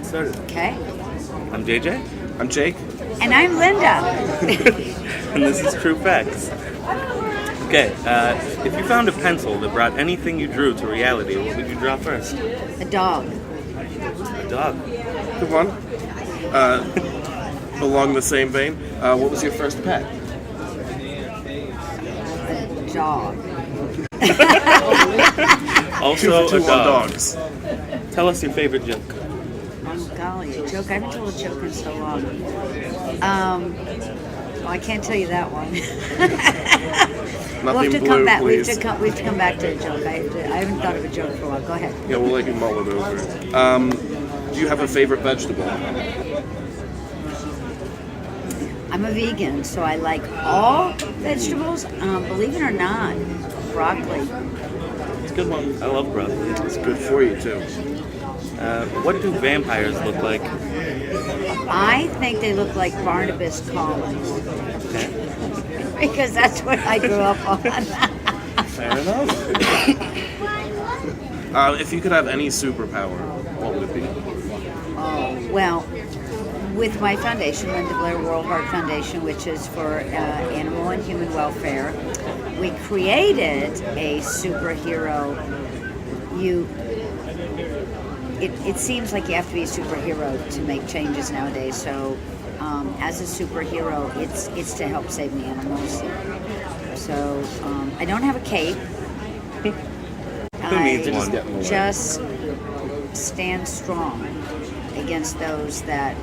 started. Okay. I'm JJ. I'm Jake. And I'm Linda. And this is True Facts. Okay, if you found a pencil that brought anything you drew to reality, what would you draw first? A dog. A dog. Good one. Along the same vein, what was your first pet? A dog. Also Two a on dog. dogs. Tell us your favorite joke. Oh, golly, a joke. I haven't told a joke in so long. Well, I can't tell you that one. Nothing we'll have to blue, come back. please. We have to come back to a joke. I haven't thought of a joke for a while. Go ahead. Yeah, we'll let you mull it over. Do you have a favorite vegetable? I'm a vegan, so I like all vegetables. Believe it or not, broccoli. It's a good one. I love broccoli. It's good for you, too. What do vampires look like? I think they look like Barnabas Collins. Because that's what I grew up on. Fair enough. If you could have any superpower, what would it be? Oh, well, with my foundation, the Blair World Heart Foundation, which is for animal and human welfare, we created a superhero. It seems like you have to be a superhero to make changes nowadays. So, as a superhero, it's to help save the animals. So, I don't have a cape. Who needs one? Just stand strong against those that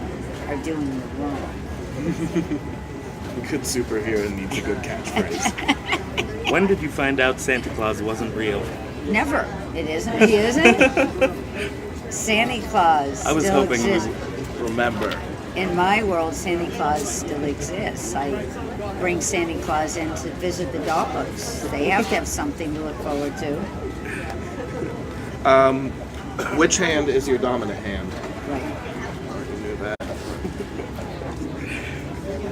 are doing the wrong. A good superhero needs a good catchphrase. When did you find out Santa Claus wasn't real? Never. It isn't. He isn't. Santa Claus. I was still hoping you exists. Remember. In my world, Santa Claus still exists. I bring Santa Claus in to visit the dogs. They have to have something to look forward to. Which hand is your dominant hand? Right. I knew that.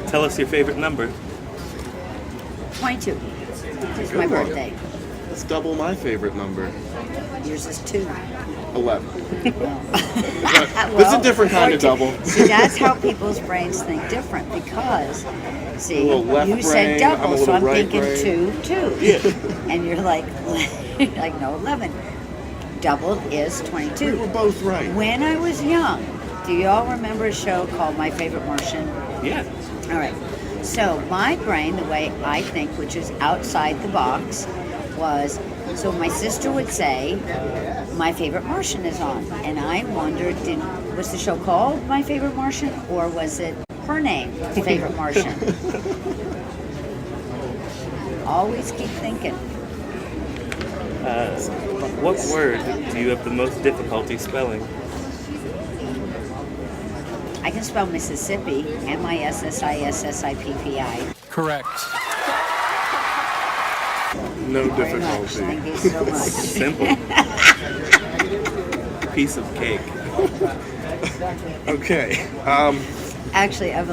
Tell us your favorite number. 22. It's Good my one. birthday. That's double my favorite number. Yours is 2. 11. It's a different kind of double. See, that's how people's brains think different because, see, A little left you said brain, I'm a double, so little I'm right thinking brain. 2. Yeah. And you're like, like, no, 11. Double is 22. We were both right. When I was young, do you all remember a show called My Favorite Martian? Yeah. All right. So my brain, the way I think, which is outside the box, was, so my sister would say, My Favorite Martian is on. And I wondered, was the show called My Favorite Martian, or was it her name, Favorite Martian? Always keep thinking. What word do you have the most difficulty spelling? I can spell Mississippi, Mississippi. Correct. No Very much. Thank difficulty. you so much. Simple. Piece of cake. Okay. Actually, I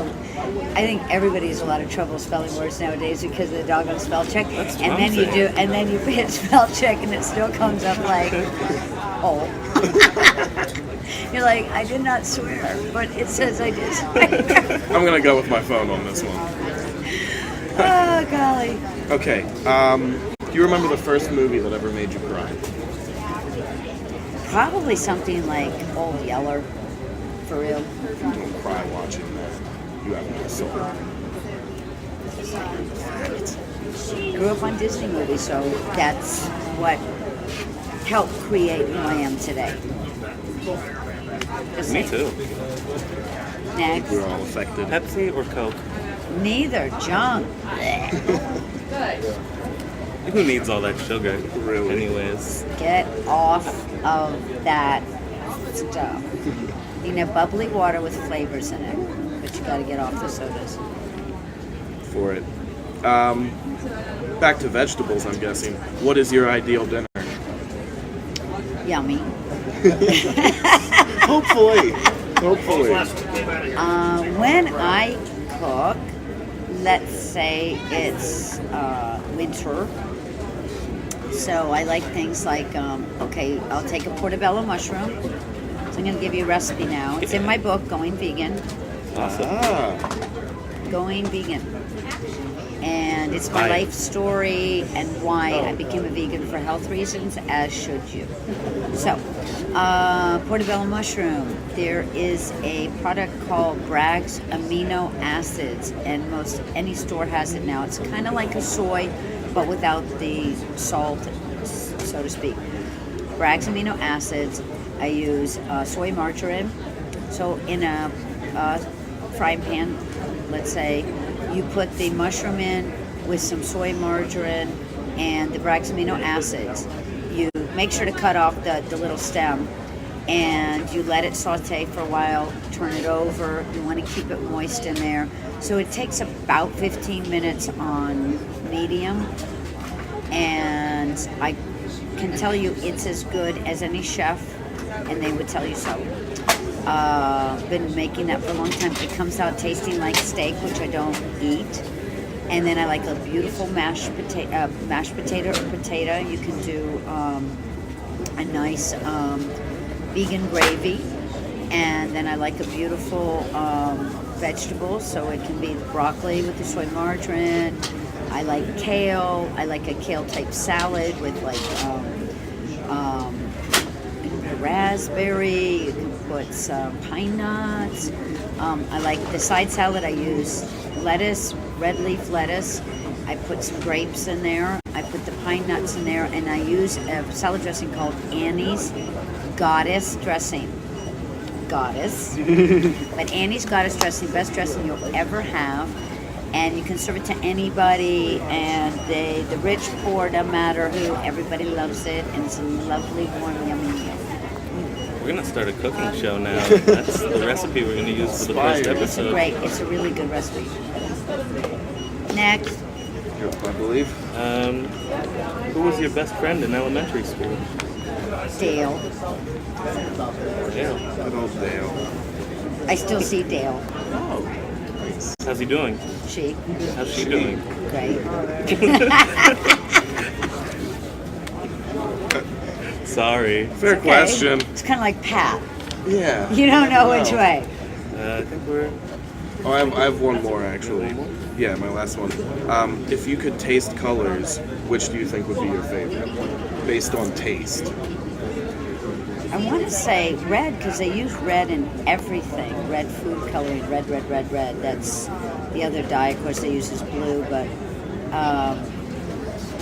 think everybody has a lot of trouble spelling words nowadays because of the doggone spell check. That's what And I'm then you saying. and then you hit spell check, and it still comes up like, oh. You're like, I did not swear, but it says I did swear. I'm going to go with my phone on this one. Oh, golly. Okay. Do you remember the first movie that ever made you cry? Probably something like Old Yeller, for real. You don't cry watching that. You have no soul. Grew up on Disney movies, so that's what helped create who I am today. Just Me saying. too. Next. We're all affected. Pepsi or Coke? Neither. Junk. Who needs all that sugar? Really? Anyways. Get off of that stuff. You can have bubbly water with flavors in it, but you got to get off the sodas. For it. Back to vegetables, I'm guessing. What is your ideal dinner? Yummy. Hopefully. Hopefully. When I cook, let's say it's winter. So I like things like, okay, I'll take a portobello mushroom. So I'm going to give you a recipe now. It's in my book, Going Vegan. Awesome. Going Vegan. And it's my life story and why I became a vegan for health reasons, as should you. So, portobello mushroom. There is a product called Bragg's Amino Acids, and any store has it now. It's kind of like a soy, but without the salt, so to speak. Bragg's Amino Acids. I use soy margarine. So in a frying pan, let's say, you put the mushroom in with some soy margarine and the Bragg's amino acids. You make sure to cut off the little stem, and you let it saute for a while, turn it over. You want to keep it moist in there. So it takes about 15 minutes on medium, and I can tell you it's as good as any chef, and they would tell you so. Been making that for a long time. It comes out tasting like steak, which I don't eat. And then I like a beautiful mashed potato or potato. You can do a nice vegan gravy. And then I like a beautiful vegetable, so it can be broccoli with the soy margarine. I like kale. I like a kale type salad with like raspberry. You can put some pine nuts. I like the side salad. I use lettuce, red leaf lettuce. I put some grapes in there. I put the pine nuts in there, and I use a salad dressing called Annie's Goddess dressing. Goddess. But Annie's Goddess dressing, best dressing you'll ever have. And you can serve it to anybody, and the rich, poor, doesn't matter who, everybody loves it, and it's a lovely, warm, yummy meal. We're gonna start a cooking show now. That's the recipe we're gonna use for the first episode. It's a really good recipe. Next. I believe. Who was your best friend in elementary school? Dale. Dale. Good old Dale. I still see Dale. Oh. How's he doing? She. How's she doing? Great. Sorry. Fair Okay. question. It's kind of like Pat. Yeah. You don't know which way. I think we're... Oh, I have one more actually. One more? Yeah, my last one. If you could taste colors, which do you think would be your favorite, based on taste? I want to say red, because they use red in everything. Red food coloring, red. That's the other dye, of course, they use is blue, but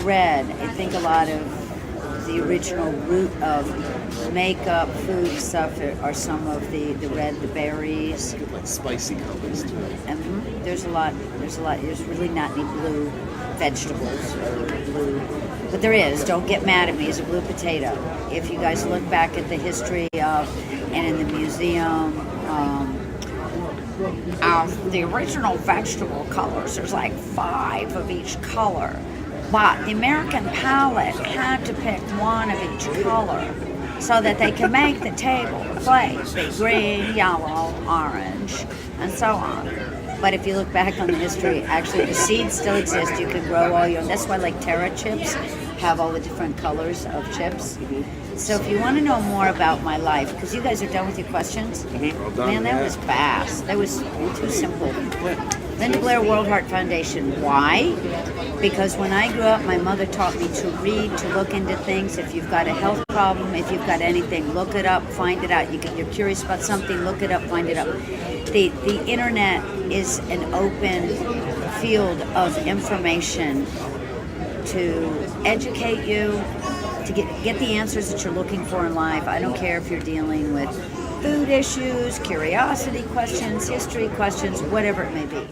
red. I think a lot of the original root of makeup, food stuff are some of the red, the berries. Like spicy colors too. And there's a lot. There's really not any blue vegetables or blue. But there is. Don't get mad at me. It's a blue potato. If you guys look back at the history of, and in the museum, of the original vegetable colors, there's like 5 of each color. But the American palate had to pick one of each color so that they could make the table plate be green, yellow, orange, and so on. But if you look back on the history, actually the seeds still exist. You can grow all your own. That's why like Terra chips have all the different colors of chips. So if you want to know more about my life, because you guys are done with your questions, Well done, man, that yeah. was fast. That was too simple. Linda Blair World Heart Foundation. Why? Because when I grew up, my mother taught me to read, to look into things. If you've got a health problem, if you've got anything, look it up, find it out. You're curious about something, look it up, find it out. The internet is an open field of information to educate you, to get the answers that you're looking for in life. I don't care if you're dealing with food issues, curiosity questions, history questions, whatever it may be.